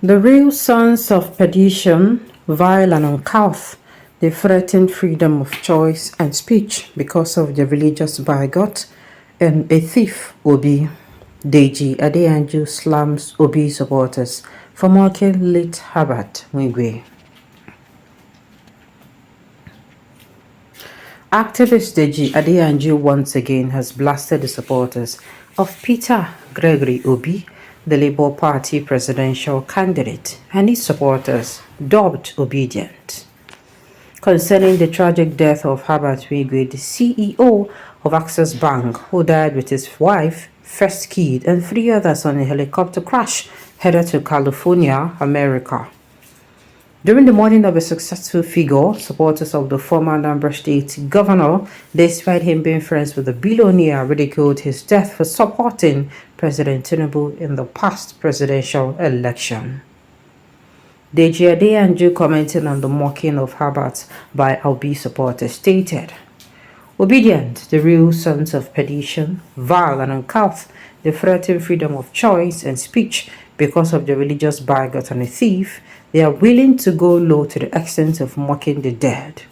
The real sons of perdition, vile and uncouth, they threaten freedom of choice and speech because of the religious bigot, and a thief, Obi. Deji Adeyanju slams Obi supporters for mocking late Herbert Wigwe. Activist Deji Adeyanju once again has blasted the supporters of Peter Gregory Obi, the Labour Party presidential candidate, and his supporters, dubbed obedient, concerning the tragic death of Herbert Wigwe, the CEO of Access Bank, who died with his wife, first kid, and 3 others on a helicopter crash headed to California, America. During the morning of a successful figure, supporters of the former Anambra State governor, despite him being friends with the billionaire, ridiculed his death for supporting President Tinubu in the past presidential election. Deji Adeyanju, commenting on the mocking of Herbert by Obi supporters, stated, "Obedient, the real sons of perdition, vile and uncouth, they threaten freedom of choice and speech because of the religious bigot and a thief. They are willing to go low to the extent of mocking the dead.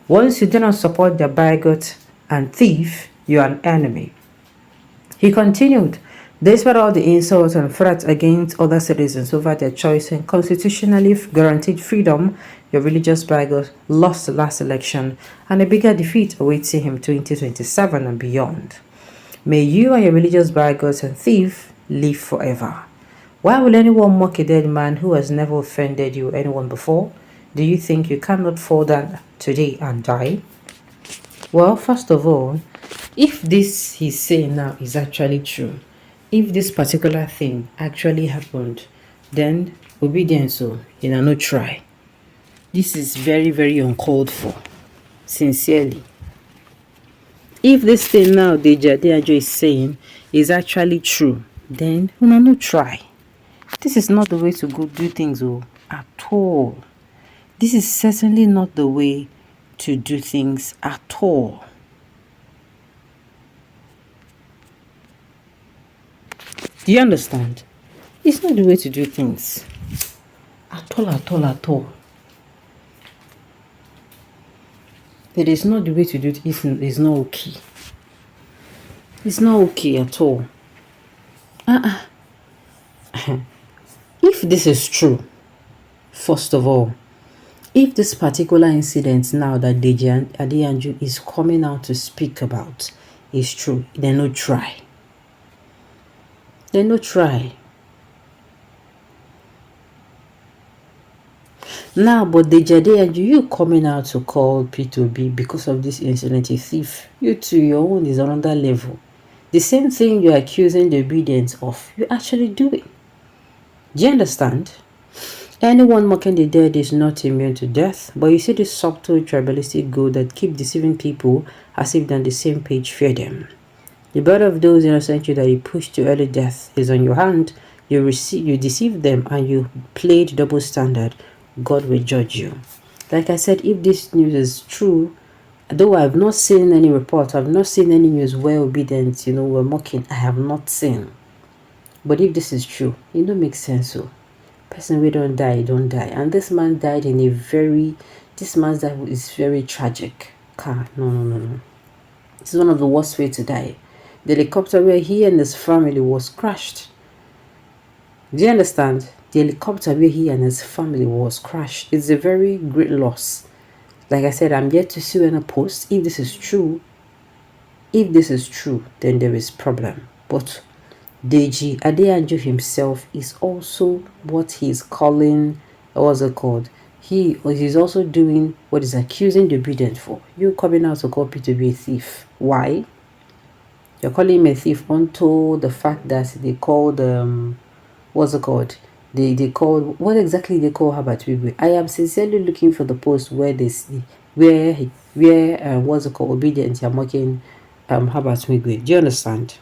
Once you do not support their bigot and thief, you are an enemy." He continued, "Despite all the insults and threats against other citizens over their choice and constitutionally guaranteed freedom, your religious bigot lost the last election, and a bigger defeat awaits him in 2027 and beyond. May you and your religious bigot and thief live forever. Why will anyone mock a dead man who has never offended you or anyone before? Do you think you cannot fall down today and die?" Well, first of all, if this he's saying now is actually true, if this particular thing actually happened, then obedience, no try. This is very, very uncalled for. Sincerely. If this thing now Deji Adeyanju is saying is actually true, then no try. This is not the way to go do things at all. This is certainly not the way to do things at all. Do you understand? It's not the way to do things. At all. It is not the way to do it. It's not okay. It's not okay at all. If this is true, first of all, if this particular incident now that Deji Adeyanju is coming out to speak about is true, then no try. Then no try. Now, but Deji Adeyanju, you coming out to call P2B because of this incident a thief. You too, your own is on another level. The same thing you're accusing the obedience of, you actually do it. Do you understand? Anyone mocking the dead is not immune to death, but you see this subtle tribalistic goal that keep deceiving people as if they're on the same page fear them. The blood of those innocent you that you push to early death is on your hand. You deceive them and you played double standard. God will judge you. Like I said, if this news is true, though I have not seen any report, I have not seen any news where obedient, were mocking. I have not seen. But if this is true, it don't make sense. So, person we don't die, and this man died in this man's death is very tragic. No. This is one of the worst ways to die. The helicopter where he and his family was crashed. Do you understand? The helicopter where he and his family was crashed. It's a very great loss. Like I said, I'm yet to see any post. If this is true, then there is problem. But Deji Adeyanju himself is also what he's calling, what's it called? He's also doing what is accusing the obedient for. You coming out to call P to be a thief. Why? You're calling him a thief unto the fact that they called what's it called? They called, what exactly they call Herbert Wigwe? I am sincerely looking for the post where they see where what's it called, obedient are mocking Herbert Wigwe. Do you understand?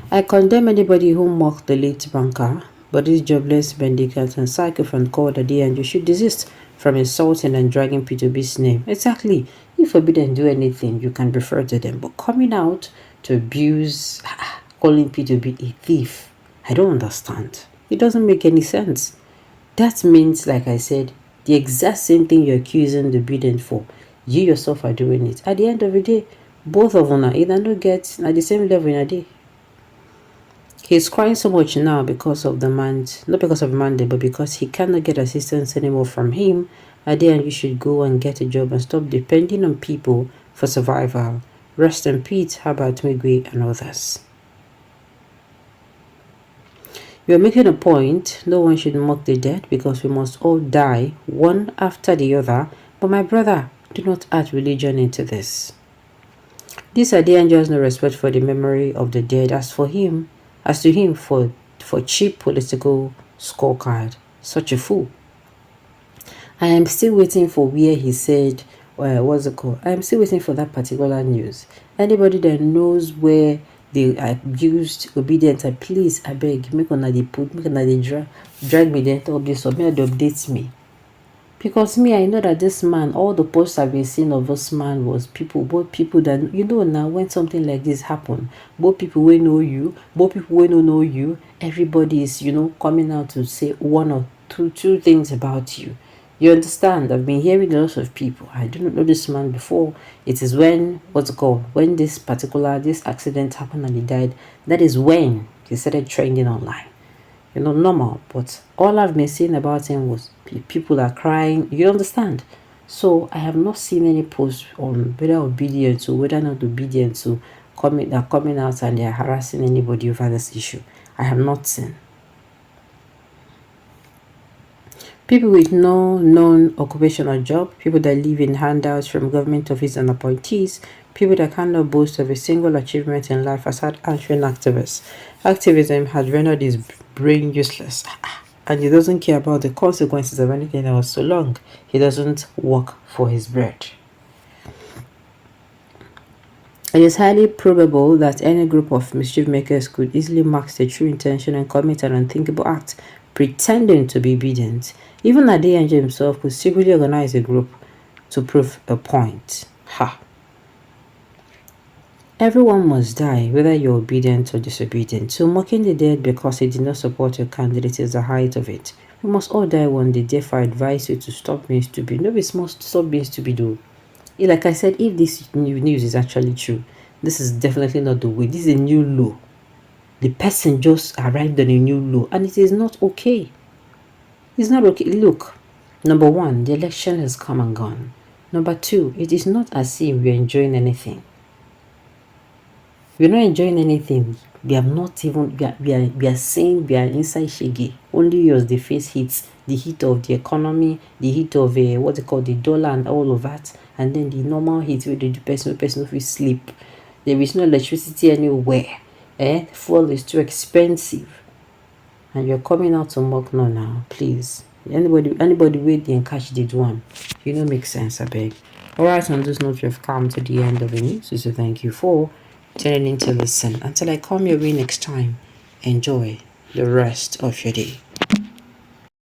I condemn anybody who mocked the late banker, but this jobless mendicant and sycophant called Adeyanju should desist from insulting and dragging P2B's name. Exactly. If forbidden do anything, you can refer to them. But coming out to abuse, calling P to be a thief. I don't understand. It doesn't make any sense. That means, like I said, the exact same thing you're accusing the Biden for, you yourself are doing it. At the end of the day, both of them are either not get at the same level in a day. He's crying so much now because of the man, not because of Monday, but because he cannot get assistance anymore from him. Adeyanju, you should go and get a job and stop depending on people for survival. Rest in peace, how about Wigwe and others? You're making a point, no one should mock the dead because we must all die, one after the other. But my brother, do not add religion into this. This Adeyanju has no respect for the memory of the dead. As to him for cheap political scorecard. Such a fool. I am still waiting for where he said, what's it called? I am still waiting for that particular news. Anybody that knows where they abused obedience, please, I beg, make another drag me then top this or may update me. Because me, I know that this man, all the posts I've been seeing of this man was both people that, now when something like this happen, both people will know you, both people will not know you, everybody is, coming out to say one or two things about you. You understand? I've been hearing lots of people. I didn't know this man before. It is when, when this accident happened and he died, that is when he started trending online. Normal, but all I've been seeing about him was people are crying. You understand? So I have not seen any posts on whether obedience or whether not obedience to coming out and they're harassing anybody over this issue. I have not seen. People with no known occupational job, people that live in handouts from government office and appointees, people that cannot boast of a single achievement in life aside answering activists. Activism has rendered his brain useless, and he doesn't care about the consequences of anything else so long he doesn't work for his bread. It is highly probable that any group of mischief makers could easily mask their true intention and commit an unthinkable act pretending to be obedient. Even Adeyanju himself could secretly organize a group to prove a point. Everyone must die, whether you're obedient or disobedient. So mocking the dead because he did not support your candidate is the height of it. We must all die one day. Therefore, I advise you to stop being stupid. Nobody must stop being stupid though. Like I said, if this news is actually true, this is definitely not the way. This is a new law. The person just arrived on a new law, and it is not okay. It's not okay. Look, number one, the election has come and gone. Number two, it is not as if we're enjoying anything. We're not enjoying anything. We have not even, we are saying we are inside Shege. Only yours, the face hits, the heat of the economy, the heat of the dollar and all of that. And then the normal heat where the person will sleep. There is no electricity anywhere. Fuel is too expensive. And you're coming out to mock now, please. Anybody wait and catch the one. Make sense, I beg. Alright, on this note, we've come to the end of the news. So thank you for tuning in to listen. Until I come your way next time, enjoy the rest of your day.